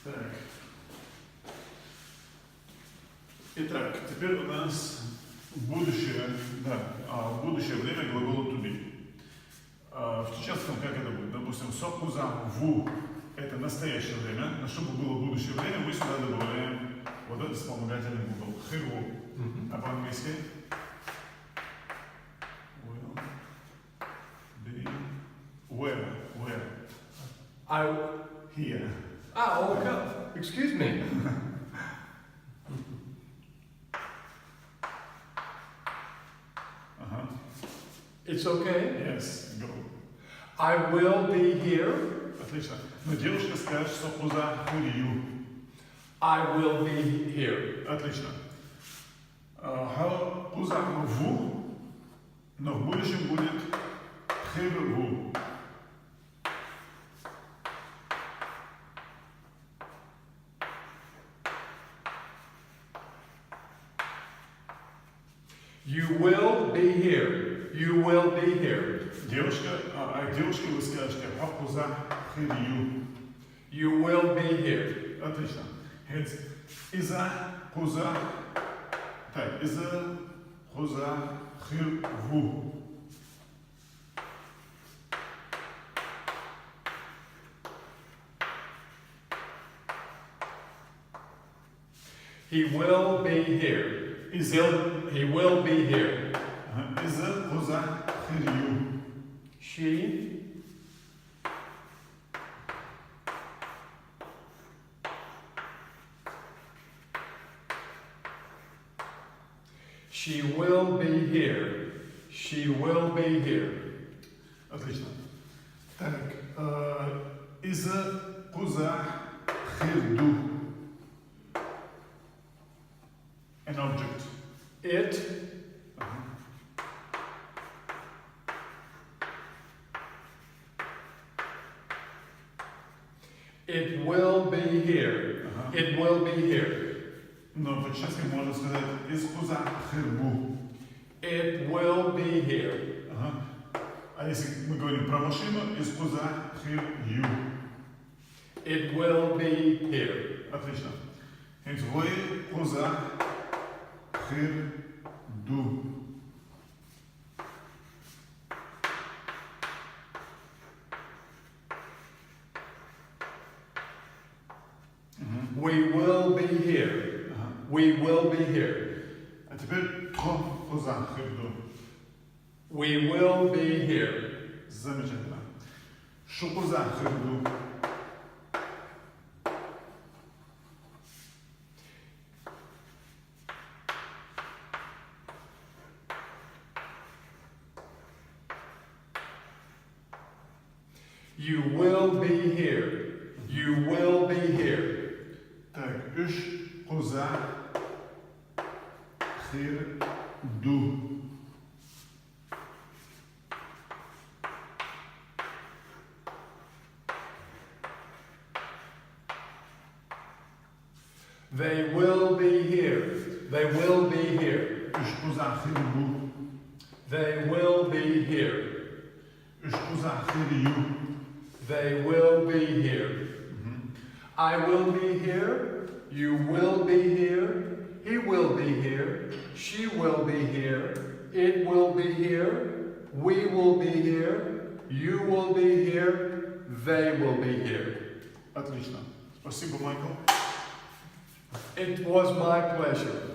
Так. Итак, теперь у нас будущее, в будущее время глагола to be. В чеченском как это будет? Допустим, сопуза ву – это настоящее время, но чтобы было будущее время, мы сюда добавляем вот этот вспомогательный глагол хырву. А по-английски? Will be where? Here. Okay. Excuse me. It's okay. Yes, go. I will be here. Отлично. Но девушка скажет сопуза хырью. I will be here. Отлично. Пуза ву, но в будущем будет хырву. You will be here. You will be here. Девушке вы скажете пуза хырью. You will be here. Отлично. Hence, иза пуза хырву. He will be here. He will be here. Иза пуза хырью. She will be here. She will be here. Отлично. Так, иза пуза хырду. An object. It will be here. It will be here. Но по-чешски можно сказать из пуза хырбу. It will be here. А если мы говорим про машину, из пуза хырью. It will be here. Отлично. Hence, вы пуза хырду. We will be here. We will be here. А теперь тро пуза хырду. We will be here. Замечательно. Шу пуза хырду. You will be here. You will be here. Так, үш пуза хырду. They will be here. They will be here. Үш пуза хырбу. They will be here. Үш пуза хырю. They will be here. I will be here. You will be here. He will be here. She will be here. It will be here. We will be here. You will be here. They will be here. Отлично. Спасибо, Майкл. It was my pleasure.